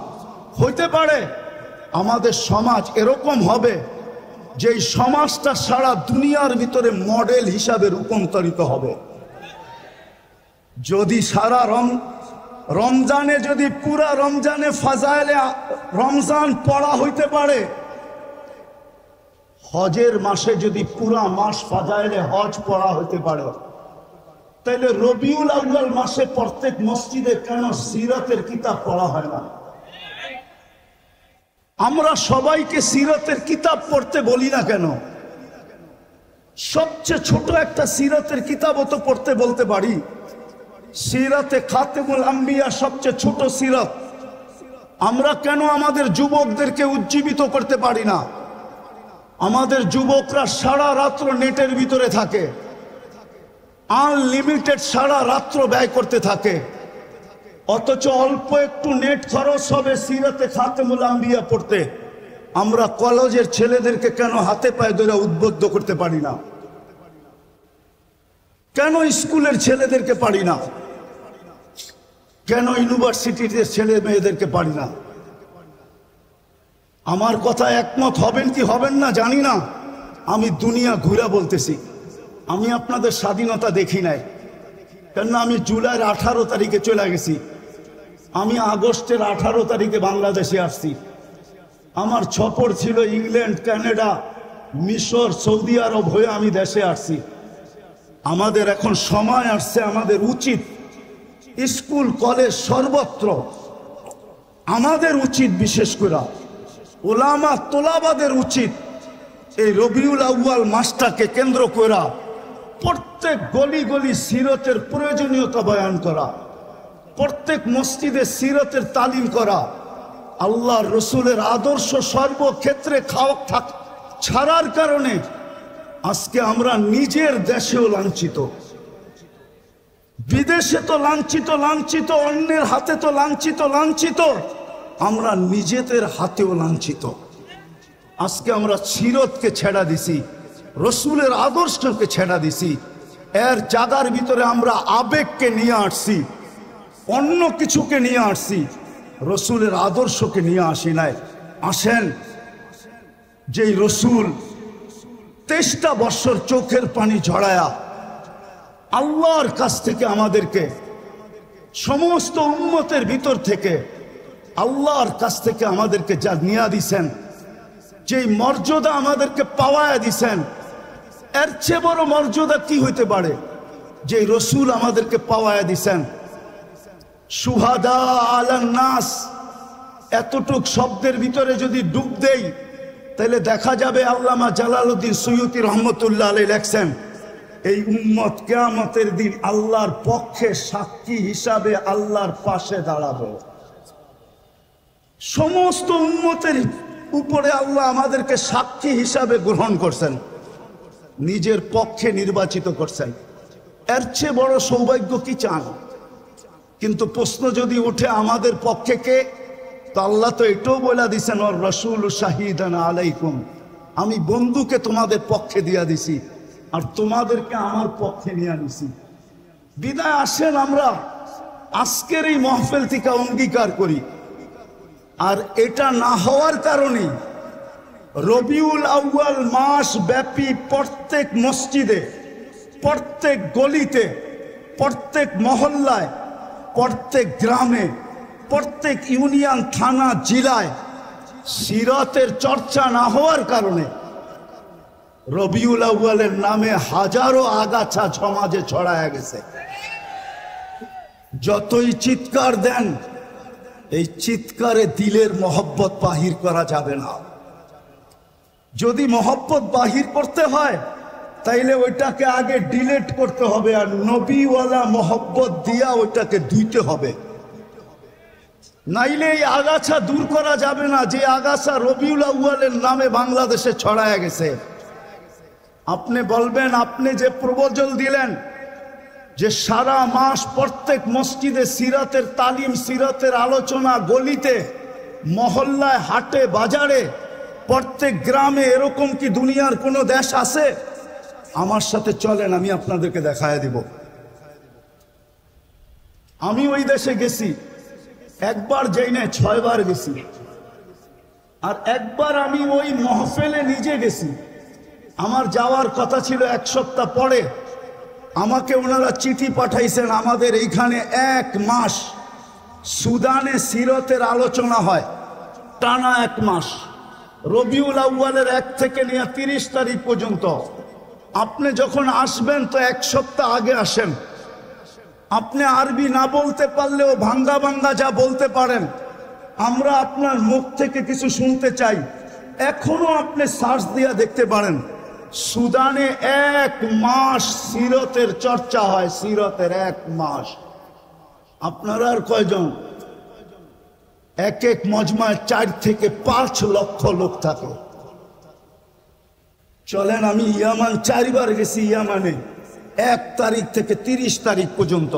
হইতে পারে আমাদের সমাজ এরকম হবে যে এই সমাজটা সারা দুনিয়ার ভিতরে মডেল হিসাবে রূপান্তরিত হবে। যদি সারা রমজানে যদি পুরা রমজানে ফাজাইলে রমজান পড়া হইতে পারে, হজের মাসে যদি পুরা মাস ফাজাইলে হজ পড়া হইতে পারে, তাইলে রবিউল আউয়াল মাসে প্রত্যেক মসজিদে কেন সিরাতের কিতাব পড়া হয় না? আমরা সবাইকে সিরাতের কিতাব পড়তে বলি না কেন? সবচেয়ে ছোট একটা সিরাতের কিতাবও তো পড়তে বলতে পারি। সিরাতে খাতেমুল আম্বিয়া সবচেয়ে ছোট সিরাত, আমরা কেন আমাদের যুবকদেরকে উজ্জীবিত করতে পারি না? আমাদের যুবকরা সারা রাত্র নেটের ভিতরে থাকে, আনলিমিটেড সারা রাত্র ব্যয় করতে থাকে, অথচ অল্প একটু নেট খরচ হবে সিরাতে খাতেমুল আম্বিয়া পড়তে। আমরা কলেজের ছেলেদেরকে কেন হাতে পায়ে ধরে উদ্বুদ্ধ করতে পারি না? কেন স্কুলের ছেলেদেরকে পারি না? কেন ইউনিভার্সিটিতে ছেলে মেয়েদেরকে পারি না? আমার কথা একমত হবেন কি হবেন না জানি না। আমি দুনিয়া ঘুরে বলতেছি, আমি আপনাদের স্বাধীনতা দেখি নাই, কেননা আমি জুলাইয়ের 18 তারিখে চলে গেছি, আমি আগস্টের 18 তারিখে বাংলাদেশে আসছি। আমার সফর ছিল ইংল্যান্ড, কানাডা, মিশর, সৌদি আরব হয়ে আমি দেশে আসছি। আমাদের এখন সময় আসছে, আমাদের উচিত স্কুল কলেজ সর্বত্র আমাদের উচিত, বিশেষ করে ওলামা তোলাবাদের উচিত এই রবিউল আউয়াল মাসটাকে কেন্দ্র করা প্রত্যেক গলি গলি সিরতের প্রয়োজনীয়তা বয়ান করা, প্রত্যেক মসজিদে সিরতের তালিম করা, আল্লাহ রসুলের আদর্শ সর্বক্ষেত্রে ছাড়ার কারণে আজকে আমরা নিজের দেশেও লাঞ্ছিত, বিদেশে তো লাঞ্ছিত লাঞ্ছিত, অন্যের হাতে তো লাঞ্ছিত লাঞ্ছিত, আমরা নিজেদের হাতেও লাঞ্ছিত। আজকে আমরা সিরতকে ছেড়া দিছি, রসুলের আদর্শকে ছেড়া দিছি, এর জায়গার ভিতরে আমরা আবেগকে নিয়ে আসছি, অন্য কিছুকে নিয়ে আসছি, রসুলের আদর্শকে নিয়ে আসি নাই। আসেন, যেই রসুল 23টা বছর চোখের পানি ঝরায়া আল্লাহর কাছ থেকে আমাদেরকে, সমস্ত উম্মতের ভিতর থেকে আল্লাহর কাছ থেকে আমাদেরকে যা নিয়া দিছেন, যেই মর্যাদা আমাদেরকে পাওয়ায়া দিছেন, এর চেয়ে বড় মর্যাদা কি হইতে পারে? যে রসুল আমাদেরকে পাওয়ায়া দিছেন। সুহাদা আলান নাস, এতটুক শব্দের ভিতরে যদি ডুব দেই তাহলে দেখা যাবে আল্লামা জালালউদ্দিন সুয়ুতি রহমতুল্লাহ আলাইহি লেখছেন, এই উম্মত কিয়ামতের দিন আল্লাহর পক্ষে সাক্ষী হিসাবে আল্লাহর পাশে দাঁড়াবে। সমস্ত উম্মতের উপরে আল্লাহ আমাদেরকে সাক্ষী হিসাবে গ্রহণ করছেন, নিজের পক্ষে নির্বাচিত করছেন। এর চেয়ে বড় সৌভাগ্য কি চান? কিন্তু প্রশ্ন যদি উঠে আমাদের পক্ষে কে, তো আল্লাহ তো এটাও বলে দিছেন, ওর রাসূল শাহিদান আলাইকুম, আমি বন্ধুকে তোমাদের পক্ষে দিয়া দিছি আর তোমাদেরকে আমার পক্ষে নিয়ে আনিছি। বিদায় আসেন আমরা আজকের এই মাহফিল থেকে অঙ্গীকার করি। আর এটা না হওয়ার কারণে রবিউল আউয়াল মাস ব্যাপী প্রত্যেক মসজিদে, প্রত্যেক গলিতে, প্রত্যেক মহল্লায়, প্রত্যেক গ্রামে, প্রত্যেক ইউনিয়ন, থানা, জেলায় সিরাতের চর্চা না হওয়ার কারণে রবিউল আউয়ালের নামে হাজারো আগাছা সমাজে ছড়ায় গেছে। যতই চিৎকার দেন, এই চিৎকারে দিলের মহব্বত বাহির করা যাবে না। যদি মহব্বত বাহির করতে হয় তাইলে ওইটাকে আগে ডিলেট করতে হবে, আর নবীওয়ালা মহব্বত দিয়া ওইটাকে ধুইতে হবে, নাইলে এই আগাছা দূর করা যাবে না। যে আগাছা রবিউল আউয়ালের নামে বাংলাদেশে ছড়ায় গেছে। আপনি বলবেন, আপনি যে প্রবচন দিলেন যে সারা মাস প্রত্যেক মসজিদে সিরাতের তালিম, সিরাতের আলোচনা, গলিতে, মহল্লায়, হাটে, বাজারে, প্রত্যেক গ্রামে, এরকম কি দুনিয়ার কোনো দেশ আছে? আমার সাথে চলেন, আমি আপনাদেরকে দেখায় দিব। আমি ওই দেশে গেছি, একবার যাই না, 6 বার গেছি। আর একবার আমি ওই মহফিলে নিজে গেছি। আমার যাওয়ার কথা ছিল 1 সপ্তাহ পরে। আমাকে ওনারা চিঠি পাঠাইছেন, আমাদের এইখানে 1 মাস সুদানে সিরতের আলোচনা হয়, টানা 1 মাস, রবিউল আউয়ালের 1 থেকে নিয়ে 30 তারিখ পর্যন্ত। আপনি যখন আসবেন তো 1 সপ্তাহ আগে আসেন। আপনি আরবি না বলতে পারলেও ভাঙ্গা ভাঙ্গা যা বলতে পারেন, আমরা আপনার মুখ থেকে কিছু শুনতে চাই। এখনো আপনি সার্চ দিয়া দেখতে পারেন, সুদানে 1 মাস সিরতের চর্চা হয়, সিরতের 1 মাস। আপনারা আর কয়জন? এক এক মজমায় 4 থেকে 5 লক্ষ লোক থাকে। চলেন, আমি ইয়ামান 4 বার গেছি। ইয়ামানে 1 তারিখ থেকে 30 তারিখ পর্যন্ত,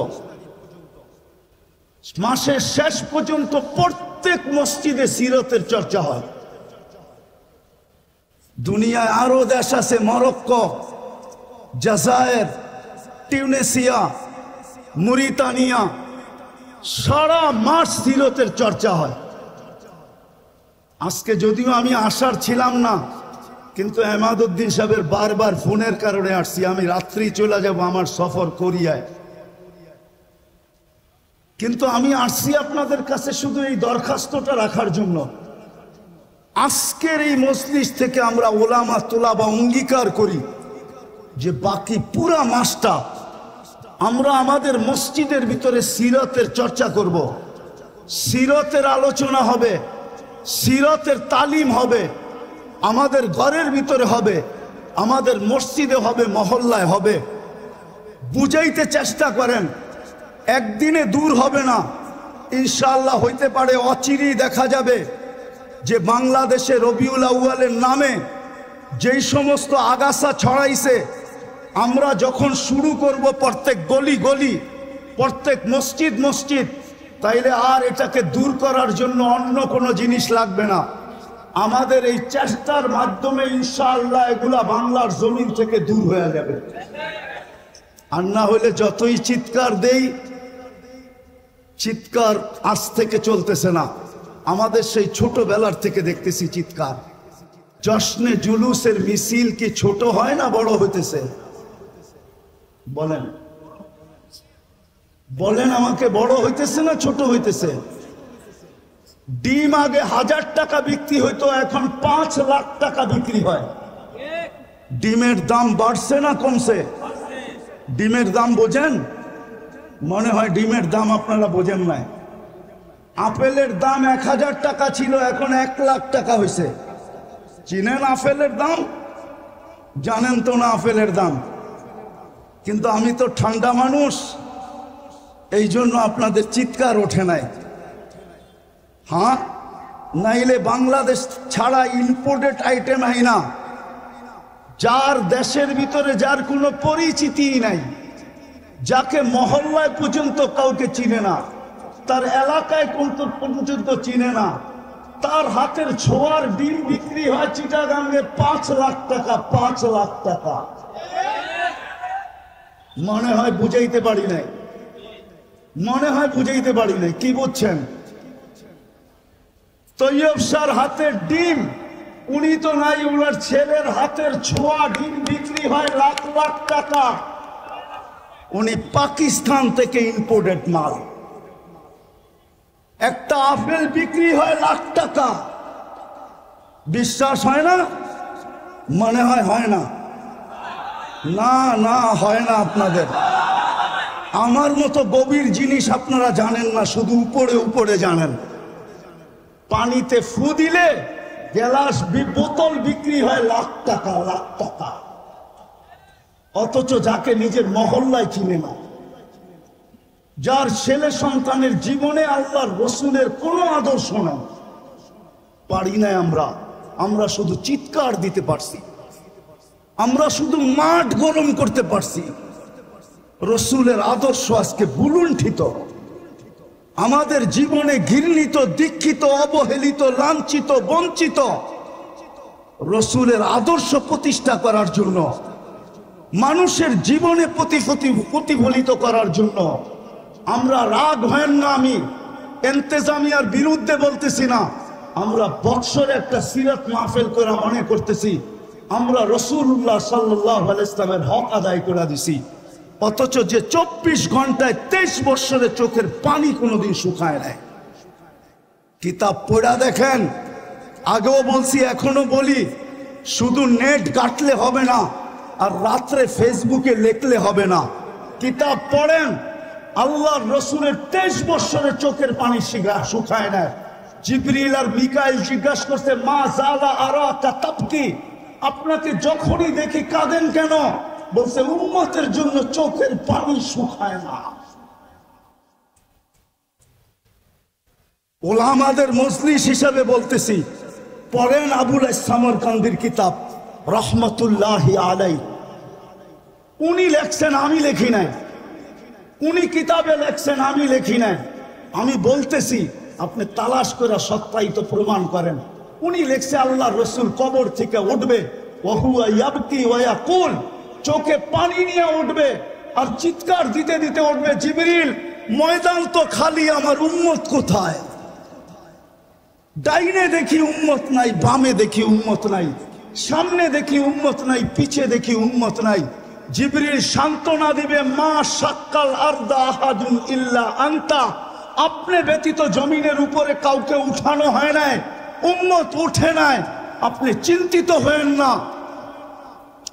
মাসের শেষ পর্যন্ত প্রত্যেক মসজিদে সিরতের চর্চা হয়। দুনিয়ায় আরো দেশ আছে, মরক্কো, জাজায়ের, টিউনেসিয়া, মরিতানিয়া, সারা মাস সিরতের চর্চা হয়। আজকে যদিও আমি আসার ছিলাম না, কিন্তু এমাদউদ্দিন সাহেবের বারবার ফোনের কারণে আসছি। আমি রাত্রি চলে যাব আমার সফর কোরিয়ায়, কিন্তু আমি আসছি আপনাদের কাছে শুধু এই দরখাস্তটা রাখার জন্য। আজকের এই মজলিস থেকে আমরা ওলামা তোলাবা অঙ্গীকার করি যে বাকি পুরা মাসটা আমরা আমাদের মসজিদের ভিতরে সিরতের চর্চা করব, সিরতের আলোচনা হবে, সিরতের তালিম হবে, আমাদের ঘরের ভিতরে হবে, আমাদের মসজিদে হবে, মহল্লায় হবে। বুঝাইতে চেষ্টা করেন, একদিনে দূর হবে না। ইনশাআল্লাহ হইতে পারে অচিরেই দেখা যাবে যে বাংলাদেশে রবিউল আউয়ালের নামে যেই সমস্ত আগাছা ছড়াইছে, আমরা যখন শুরু করব প্রত্যেক গলি গলি, প্রত্যেক মসজিদ মসজিদ, তাইলে আর এটাকে দূর করার জন্য অন্য কোনো জিনিস লাগবে না। আমাদের এই চেষ্টার মাধ্যমে ইনশাআল্লাহ এগুলা বাংলার জমিন থেকে দূর হয়ে যাবে। আর না হলে যতই চিৎকার দেই, চিৎকার আজ থেকে চলতেছে না, আমাদের সেই ছোটবেলার থেকে দেখতেছি চিৎকার। জশ্নে জুলুসের মিছিল কি ছোট হয় না বড় হইতেছে? বলেন বলেন আমাকে, বড় হইতেছে না ছোট হইতেছে? ডিম আগে 1000 টাকা বিক্রি হইতো, এখন 5 লাখ টাকা বিক্রি হয়। ডিমের দাম বাড়ছে না কমছে? ডিমের দাম বোঝেন? মনে হয় ডিমের দাম আপনারা বোঝেন নাই। আপেলের দাম 1000 টাকা ছিল, এখন 1 লাখ টাকা হয়েছে। চিনেন আপেলের দাম? জানেন তো না আপেলের দাম? কিন্তু আমি তো ঠান্ডা মানুষ, এই জন্য আপনাদের চিৎকার ওঠে নাই। হ্যাঁ, নাইলে বাংলাদেশ ছাড়া ইম্পোর্টেড আইটেম হয় না। যার দেশের ভিতরে যার কোনো পরিচিতি নাই, যাকে মহল্লায় পর্যন্ত কাউকে চিনে না, তার এলাকায় পর্যন্ত চিনে না, তার হাতের ছোঁয়ার ডিম বিক্রি হয় চিটাগাঙ্গে 5 লাখ টাকা। 5 লাখ টাকা। মনে হয় বুঝাইতে পারি নাই, মনে হয় বুঝাইতে পারি নাই। কি বুঝছেন? তৈয়ব শাহর হাতের ডিম, উনি তো নাই, ওনার ছেলের হাতের ছোঁয়া ডিম বিক্রি হয় লাখ লাখ টাকা। উনি পাকিস্তান থেকে ইম্পোর্টেড মাল। একটা আপেল বিক্রি হয় লাখ টাকা। বিশ্বাস হয় না? মনে হয় হয় না? না না, হয় না আপনাদের। আমার মতো গভীর জিনিস আপনারা জানেন না, শুধু উপরে উপরে জানেন। পানিতে ফু দিলে গ্লাস বোতল বিক্রি হয় লাখ টাকা, লাখ টাকা। অথচ যাকে নিজের মহল্লায় চিনে না, যার ছেলে সন্তানের জীবনে আল্লাহর রসুলের কোনো আদর্শ নাই, পারি নাই আমরা। আমরা শুধু চিৎকার দিতে পারছি, আমরা শুধু মাঠ গরম করতে পারছি। রসুলের আদর্শ আজকে বুলুণ্ঠিত, আমাদের জীবনে ঘৃণিত, দীক্ষিত, অবহেলিত, লাঞ্ছিত, বঞ্চিত। রসুলের আদর্শ প্রতিষ্ঠা করার জন্য, মানুষের জীবনে প্রতিফলিত করার জন্য আমরা রাগ হয় না। আমি ইন্তেজামিয়ার বিরুদ্ধে বলতেছি না, আমরা বৎসরে একটা সিরাত মাহফিল করে মনে করতেছি আমরা রাসূলুল্লাহ সাল্লাল্লাহু আলাইহি ওয়াসাল্লামের হক আদায় করে দিছি। অথচ যে 24 ঘন্টায় 23 বছরে চোখের পানি কোনোদিন শুকায় নাই। কিতাব পড়া দেখেন, আগেও বলছি এখনো বলি, শুধু নেট ঘাটলে হবে না, আর রাত্রে ফেসবুকে লিখলে হবে না। কিতাব পড়েন। আল্লাহর রসুলের 23 বছরে চোখের পানি শুকায় না। জিবরিল আর মিকাইল জিজ্ঞাসা করছে, মা জালা আরাকা তাবকি, আপনাকে যখনই দেখি কাঁদেন কেন? বলছে উম্মতের জন্য চোখের পানি শুকায় না। ওলামাদের মজলিস হিসাবে বলতেছি, পড়েন আবুল সামরকান্দির কিতাব রহমতুল্লাহি আলাইহি। উনি লেখছেন, আমি লেখি নাই। উনি কিতাবে লেখছেন, আমি লেখি নাই। আমি বলতেছি, আপনি তালাশ করে সত্যায়িত প্রমাণ করেন। উনি লেখছে আল্লাহ রসুল কবর থেকে উঠবে, ওহুয়া ইয়াবকি ওয়া ইয়াকুল, চোখে পানি নিয়ে উঠবে আর চিৎকার দিতে দিতে উঠবে, জিবরিল ময়দান তো খালি, আমার উম্মত কোথায়? ডাইনে দেখি উম্মত নাই, বামে দেখি উম্মত নাই, সামনে দেখি উম্মত নাই, পিছে দেখি উম্মত নাই। জিবরিল সান্ত্বনা দিবে, মা শাক্কাল আরদা আহাদুন ইল্লা আনতা, আপনি ব্যতীত জমিনের উপরে কাউকে উঠানো হয় নাই, উম্মত উঠে নাই। আপনি চিন্তিত হয়েন না,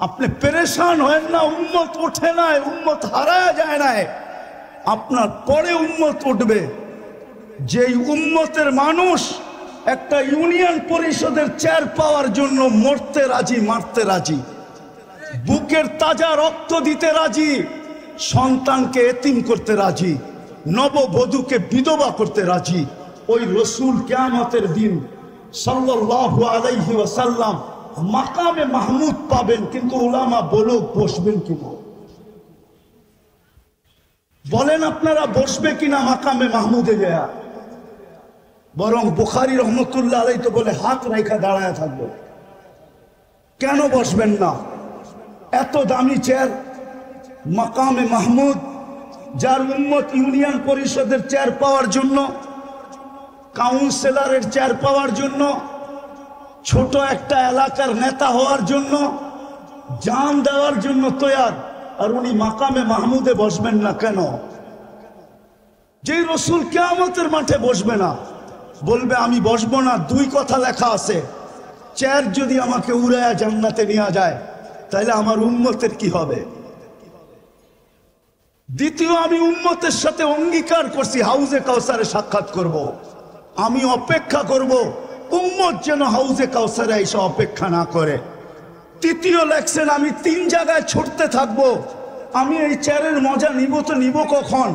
আপনি পেরেশান হয়েন না, উম্মত উঠে নাই, উম্মত হারায় যায় নাই। আপনার পরে উম্মত উঠবে। যেই উম্মতের মানুষ একটা ইউনিয়ন পরিষদের চেয়ার পাওয়ার জন্য মরতে রাজি, মারতে রাজি, বুকের তাজা রক্ত দিতে রাজি, সন্তানকে এতিম করতে রাজি, নববধূকে বিধবা করতে রাজি। ওই রসুল কিয়ামতের দিন সাল্লাল্লাহু আলাইহি ওয়াসাল্লাম মাকামে মাহমুদ পাবেন, কিন্তু উলামা বলুক বসবেন কিনা? বলেন আপনারা বসবে কিনা মাকামে মাহমুদে গিয়া? বরং বুখারী রহমতুল্লাহ আলাইহি তো বলে হাত রাইখা দাঁড়ায় থাকবে। কেন বসবেন না? এত দামি চেয়ার মাকামে মাহমুদ, যার উম্মত ইউনিয়ন পরিষদের চেয়ার পাওয়ার জন্য, কাউন্সিলরের চেয়ার পাওয়ার জন্য, ছোট একটা এলাকার নেতা হওয়ার জন্য, জান দেওয়ার জন্য তৈয়ার, আর উনি মাকামে মাহমুদে বসবেন না কেন? যে রসুল কিয়ামতের মাঠে বসবে না, বলবে আমি বসবো না, দুই কথা লেখা আছে, চেয়ার যদি আমাকে উড়ায়া জান্নাতে নিয়ে যায় তাহলে আমার উম্মতের কি হবে? দ্বিতীয়, আমি উম্মতের সাথে অঙ্গীকার করছি হাউজে কাউসারে সাক্ষাৎ করব। আমি অপেক্ষা করব উম্মত যেন হাউজে কাউসারে এসে অপেক্ষা না করে। তৃতীয় লেখছেন, আমি 3 জায়গায় ছুটতে থাকবো। আমি এই চেয়ারের মজা নিব তো নিব কখন?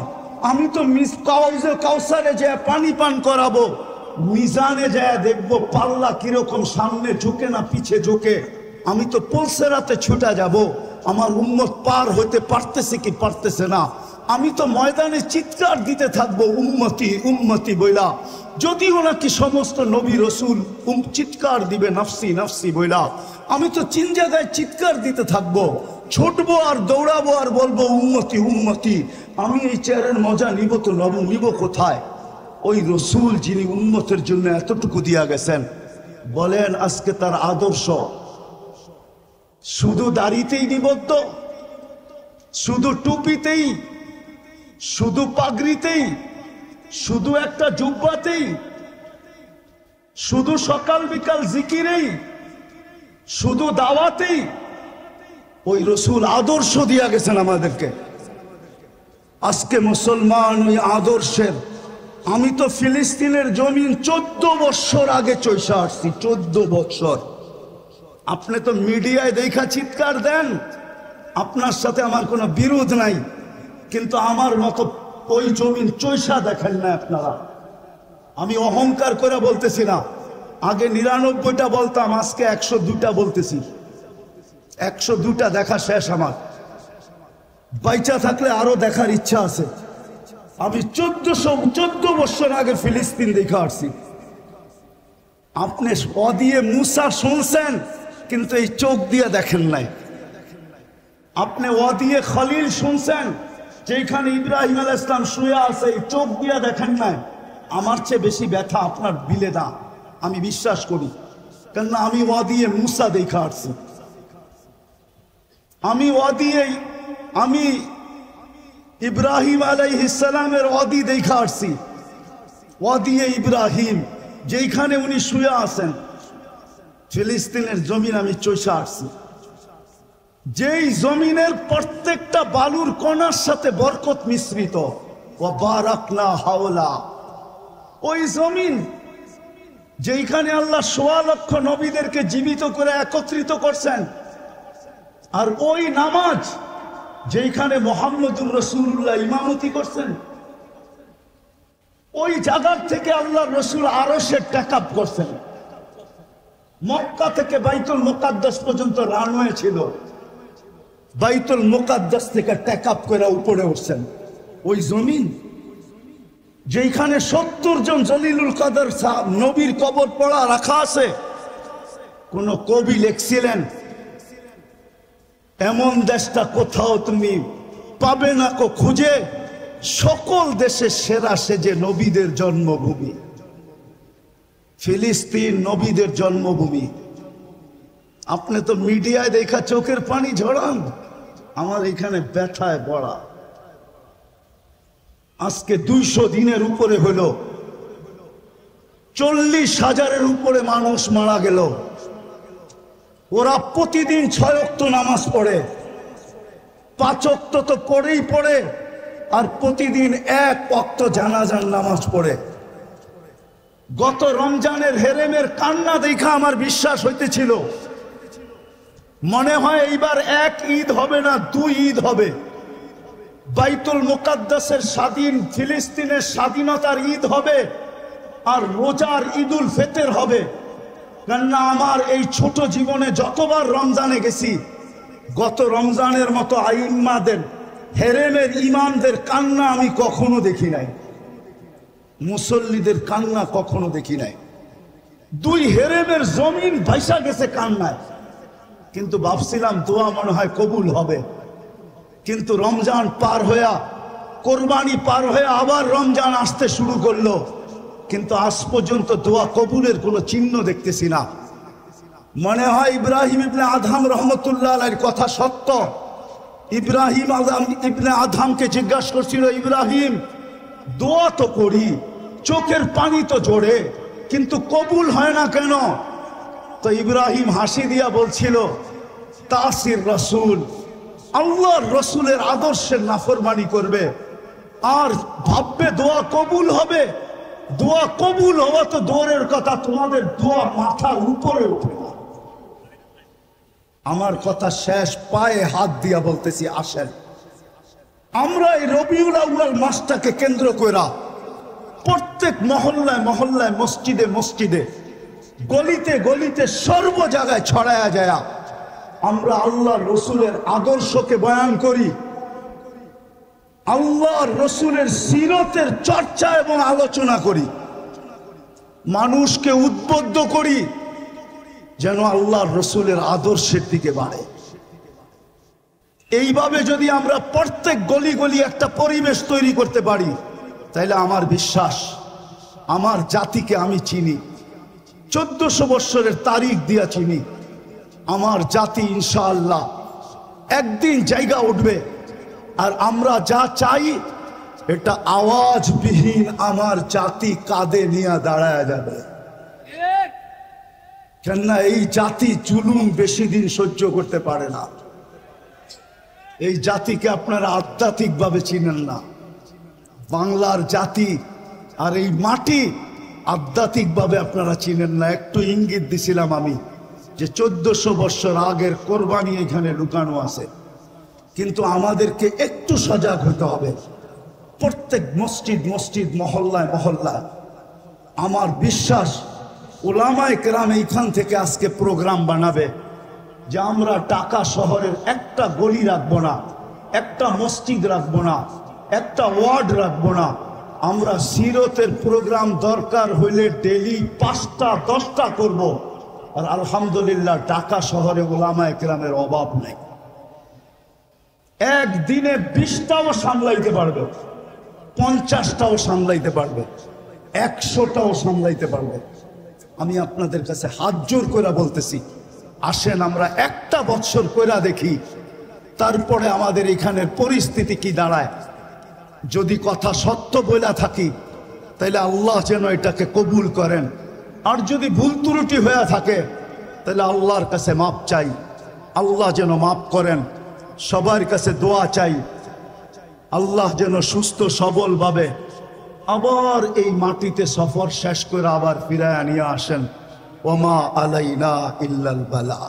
আমি তো হাউজে কাউসারে যে পানি পান করাবো, মিজানে যায় দেখবো পাল্লা কিরকম সামনে ঝুঁকে না পিছে ঝুঁকে। আমি তো পলসেরাতে ছুটা যাব, আমার উম্মত পার হইতে পারতেছে কি পারতেছে না। আমি তো ময়দানে চিৎকার দিতে থাকবো উম্মতি উম্মতি বইলা, যদিও নাকি সমস্ত নবী রসুল চিৎকার দিবে নাফসি নাফসি বইলা। আমি তো 3 জায়গায় চিৎকার দিতে থাকবো, ছুটবো আর দৌড়াবো আর বলবো উম্মতি উম্মতি। আমি এই চেয়ারের মজা নিব তো নিব কোথায়? ওই রসুল যিনি উম্মতের জন্য এতটুকু দিয়া গেছেন, বলেন আজকে তার আদর্শ শুধু দাড়িতেই নিবদ্ধ, শুধু টুপিতেই, শুধু পাগড়িতেই, শুধু একটা জুব্বাতেই, শুধু সকাল বিকাল জিকিরেই, শুধু দাওয়াতেই? ওই রসুল আদর্শ দিয়া গেছেন আমাদেরকে। আজকে মুসলমান ওই আদর্শের, আমি তো ফিলিস্তিনের জমিন 14 বছর আগে চইসা আসছি, 14 বছর। আপনি তো মিডিয়ায় দেখা চিৎকার দেন, আপনার সাথে আমার কোনো বিরোধ নাই, কিন্তু আমার মতো ওই জমিন চইসা দেখেন না আপনারা। আমি অহংকার করে বলতেছি না, আগে 99টা বলতাম, আজকে 102টা বলতেছি। 102টা দেখা শেষ আমার, বাইচা থাকলে আরো দেখার ইচ্ছা আছে। আমি 14 বছর আগে ফিলিস্তিন দেখা আসছি। আপনি দিয়ে মুসা শুনছেন, কিন্তু এই চোখ দিয়ে দেখেন নাই। আপনি দিয়ে খলিল শুনছেন, যেখানে ইব্রাহিম আলাইহিস সালাম শুয়ে আছে, এই চোখ দিয়ে দেখেন নাই। আমার চেয়ে বেশি ব্যথা আপনার বিলে না, আমি বিশ্বাস করি, কেননা আমি দিয়ে মুসা দেখা আসছি। আমি ইব্রাহিম আলাইহিস সালামের ওয়াদি দেখা আসছি। ওয়াদিয়ে ইব্রাহিম, যেখানে উনি শুয়ে আছেন, ফিলিস্তিনের জমিন আমি চইসা আসছি। যেই জমিনের প্রত্যেকটা বালুর কণার সাথে বরকত মিশ্রিত, ওয়া বারাকনা হাওলা। ওই জমিন যেখানে আল্লাহ ১৬ লক্ষ নবীদেরকে জীবিত করে একত্রিত করছেন, আর ওই নামাজ যেখানে মুহাম্মদুর রাসূলুল্লাহ ইমামতি করছেন, ওই জায়গার থেকে আল্লাহ রসুল আরশের টেকআপ করছেন। মক্কা থেকে বাইতুল মুকাদ্দাস পর্যন্ত রানওয়ে ছিল, বাইতুল মুকাদ্দাস থেকে টেকআপ করে উপরে উঠছেন। ওই জমিন যেখানে 70 জন জলিলুল কদর নবীর কবর পড়া রাখা আছে। কোন কবি লিখছিলেন, এমন দেশটা কোথাও তুমি পাবে না কো খুঁজে, সকল দেশের সেরা সেজে নবীদের জন্মভূমি। ফিলিস্তিন নবীদের জন্মভূমি। আপনি তো মিডিয়ায় দেখা চোখের পানি ঝরান, আমার এখানে ব্যথায় বড়া। আজকে 200 দিনের উপরে হলো, 40,000-এর উপরে মানুষ মারা গেল। ওরা প্রতিদিন 6 ওয়াক্ত নামাজ পড়ে, 5 ওয়াক্ত তো পড়েই পড়ে, আর প্রতিদিন 1 ওয়াক্ত জানাজার নামাজ পড়ে। গত রমজানের হেরেমের কান্না দেখা আমার বিশ্বাস হইতেছিল, মনে হয় এইবার 1 ঈদ হবে না 2 ঈদ হবে। বাইতুল মুকাদ্দাসের স্বাধীন, ফিলিস্তিনের স্বাধীনতার ঈদ হবে আর রোজার ঈদুল ফিতর হবে। কেননা আমার এই ছোট জীবনে যতবার রমজানে গেছি, গত রমজানের মতো আইম্মাদের, হেরেমের ইমামদের কান্না আমি কখনো দেখি নাই, মুসল্লিদের কান্না কখনো দেখি নাই। দুই হেরেমের জমিন ভাইসা গেছে কান্নায়, কিন্তু ভাবছিলাম দোয়া মনে হয় কবুল হবে। কিন্তু রমজান পার হইয়া, কোরবানি পার হয়ে আবার রমজান আসতে শুরু করলো, কিন্তু আজ পর্যন্ত দোয়া কবুলের কোনো চিহ্ন দেখতেছি না। মনে হয় ইব্রাহিম ইবনে আদহাম রহমতুল্লাহ আলাইহির কথা সত্য। ইব্রাহিম ইবনে আদহামকে জিজ্ঞাসা করছিল, ইব্রাহিম দোয়া তো করি, চোখের পানি তো ঝরে, কিন্তু কবুল হয় না কেন? তো ইব্রাহিম হাসি দিয়া বলছিল, তাসির রসুল, আল্লাহর রসুলের আদর্শের নাফরমানি করবে আর ভাববে দোয়া কবুল হবে। দোয়া কবুল হওয়া তো দৌড়ের কথা, তোমাদের দোয়া মাথার উপরে উঠে না। আমার কথা শেষ, পায়ে হাত দিয়া বলতেছি, আসেন আমরা এই রবিউল আউয়াল মাসটাকে কেন্দ্র কইরা প্রত্যেক মহল্লায় মহল্লায়, মসজিদে মসজিদে, গলিতে গলিতে, সর্ব জায়গায় ছড়ায়া যায় আমরা আল্লাহর রসুলের আদর্শকে বয়ান করি, আল্লাহর রসুলের সিরতের চর্চা এবং আলোচনা করি, মানুষকে উদ্বুদ্ধ করি যেন আল্লাহর রসুলের আদর্শের দিকে বাড়ে। এইভাবে যদি আমরা প্রত্যেক গলি গলি একটা পরিবেশ তৈরি করতে পারি, তাইলে আমার বিশ্বাস, আমার জাতিকে আমি চিনি, 1400 বৎসরের তারিখ দিয়া চিনি, আমার জাতি ইনশাআল্লাহ একদিন জায়গা উঠবে। আর আমরা যা চাই, এটা আওয়াজবিহীন আমার জাতি কাঁধে নিয়ে দাঁড়ায় যাবে। কেননা এই জাতি জুলুম বেশি দিন সহ্য করতে পারে না। এই জাতিকে আপনারা আধ্যাত্মিকভাবে চিনেন না। বাংলার জাতি আর এই মাটি আধ্যাত্মিকভাবে আপনারা চিনেন না। একটু ইঙ্গিত দিছিলাম আমি যে 1400 বৎসর আগের কোরবানি এখানে লুকানো আছে, কিন্তু আমাদেরকে একটু সজাগ হতে হবে। প্রত্যেক মসজিদ মসজিদ, মহল্লায় মহল্লায়, আমার বিশ্বাস উলামায়ে কেরাম এইখান থেকে আজকে প্রোগ্রাম বানাবে যে আমরা ঢাকা শহরের একটা গলি রাখবো না, একটা মসজিদ রাখবো না, একটা ওয়ার্ড রাখবো না। আমরা সিরতের প্রোগ্রাম দরকার হইলে ডেলি 5টা 10টা করব। আর আলহামদুলিল্লাহ ঢাকা শহরে উলামায়ে কেরামের অভাব নেই। একদিনে 20টাও সামলাইতে পারবে, 50টাও সামলাইতে পারবে, 100টাও সামলাইতে পারবে। আমি আপনাদের কাছে হাত জোর করে বলতেছি, আসেন আমরা একটা বৎসর কইরা দেখি, তারপরে আমাদের এখানের পরিস্থিতি কি দাঁড়ায়। যদি কথা সত্য বইলা থাকি, তাহলে আল্লাহ যেন এটাকে কবুল করেন। আর যদি ভুল ত্রুটি হয়ে থাকে, তাহলে আল্লাহর কাছে মাপ চাই, আল্লাহ যেন মাপ করেন। সবার কাছে দোয়া চাই, আল্লাহ যেন সুস্থ সবল ভাবে আবার এই মাটিতে সফর শেষ করে আবার ফিরায় নিয়ে আসেন। ওমা আলাইনা ইল্লাল বালা।